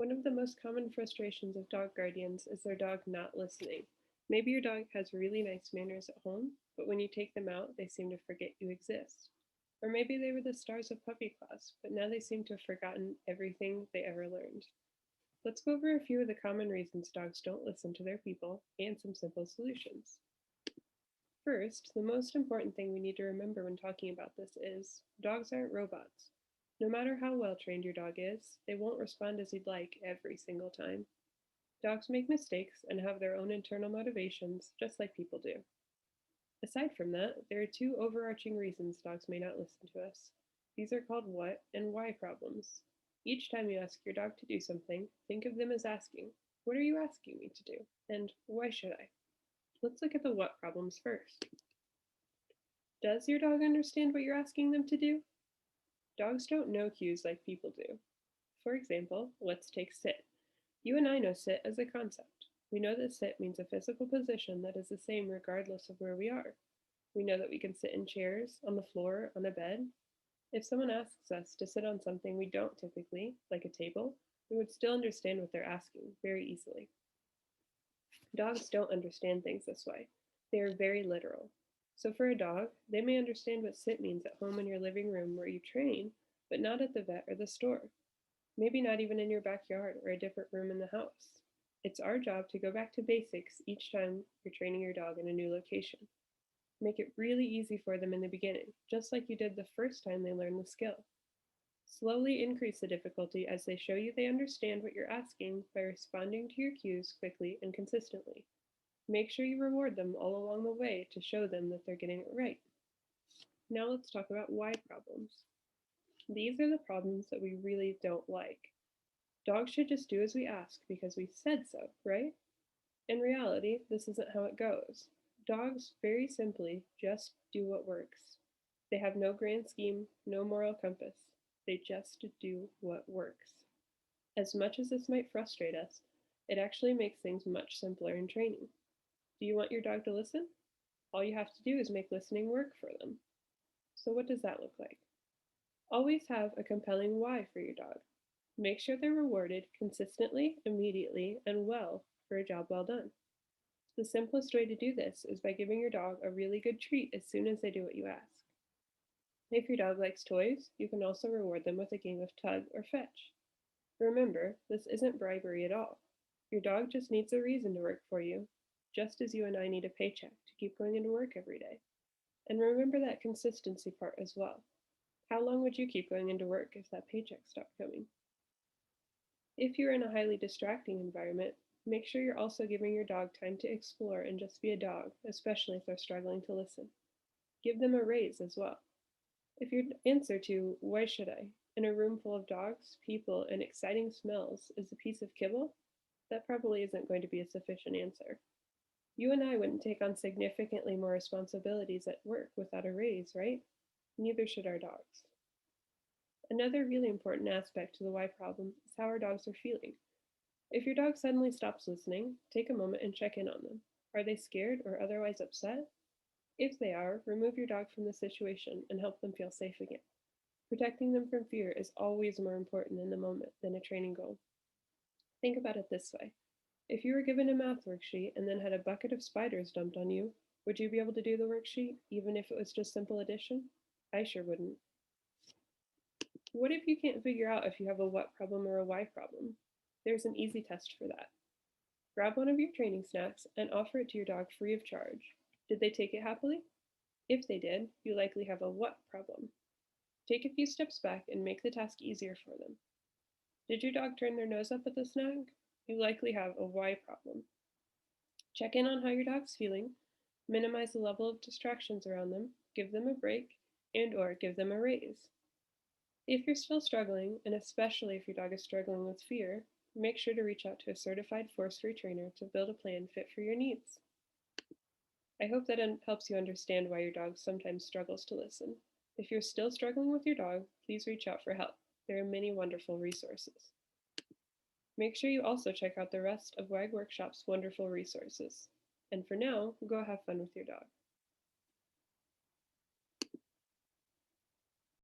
One of the most common frustrations of dog guardians is their dog not listening. Maybe your dog has really nice manners at home, but when you take them out, they seem to forget you exist. Or maybe they were the stars of puppy class, but now they seem to have forgotten everything they ever learned. Let's go over a few of the common reasons dogs don't listen to their people and some simple solutions. First, the most important thing we need to remember when talking about this is dogs aren't robots. No matter how well trained your dog is, they won't respond as you'd like every single time. Dogs make mistakes and have their own internal motivations, just like people do. Aside from that, there are two overarching reasons dogs may not listen to us. These are called what and why problems. Each time you ask your dog to do something, think of them as asking, "What are you asking me to do?" and "Why should I?" Let's look at the what problems first. Does your dog understand what you're asking them to do? Dogs don't know cues like people do. For example, let's take sit. You and I know sit as a concept. We know that sit means a physical position that is the same regardless of where we are. We know that we can sit in chairs, on the floor, on a bed. If someone asks us to sit on something we don't typically, like a table, we would still understand what they're asking very easily. Dogs don't understand things this way. They are very literal. So for a dog, they may understand what sit means at home in your living room where you train, but not at the vet or the store. Maybe not even in your backyard or a different room in the house. It's our job to go back to basics each time you're training your dog in a new location. Make it really easy for them in the beginning, just like you did the first time they learned the skill. Slowly increase the difficulty as they show you they understand what you're asking by responding to your cues quickly and consistently. Make sure you reward them all along the way to show them that they're getting it right. Now let's talk about why problems. These are the problems that we really don't like. Dogs should just do as we ask because we said so, right? In reality, this isn't how it goes. Dogs very simply just do what works. They have no grand scheme, no moral compass. They just do what works. As much as this might frustrate us, it actually makes things much simpler in training. Do you want your dog to listen? All you have to do is make listening work for them. So, what does that look like? Always have a compelling why for your dog. Make sure they're rewarded consistently, immediately, and well for a job well done. The simplest way to do this is by giving your dog a really good treat as soon as they do what you ask. If your dog likes toys, you can also reward them with a game of tug or fetch. Remember, this isn't bribery at all. Your dog just needs a reason to work for you, just as you and I need a paycheck to keep going into work every day. And remember that consistency part as well. How long would you keep going into work if that paycheck stopped coming? If you're in a highly distracting environment, make sure you're also giving your dog time to explore and just be a dog, especially if they're struggling to listen. Give them a raise as well. If your answer to "why should I" in a room full of dogs, people, and exciting smells is a piece of kibble, that probably isn't going to be a sufficient answer. You and I wouldn't take on significantly more responsibilities at work without a raise, right? Neither should our dogs. Another really important aspect to the why problem is how our dogs are feeling. If your dog suddenly stops listening, take a moment and check in on them. Are they scared or otherwise upset? If they are, remove your dog from the situation and help them feel safe again. Protecting them from fear is always more important in the moment than a training goal. Think about it this way. If you were given a math worksheet and then had a bucket of spiders dumped on you, would you be able to do the worksheet, even if it was just simple addition? I sure wouldn't. What if you can't figure out if you have a what problem or a why problem? There's an easy test for that. Grab one of your training snacks and offer it to your dog free of charge. Did they take it happily? If they did, you likely have a what problem. Take a few steps back and make the task easier for them. Did your dog turn their nose up at the snack? You likely have a why problem. Check in on how your dog's feeling, minimize the level of distractions around them, give them a break, and or give them a raise. If you're still struggling, and especially if your dog is struggling with fear, make sure to reach out to a certified force-free trainer to build a plan fit for your needs. I hope that helps you understand why your dog sometimes struggles to listen. If you're still struggling with your dog, please reach out for help. There are many wonderful resources. Make sure you also check out the rest of WAG Workshop's wonderful resources. And for now, go have fun with your dog.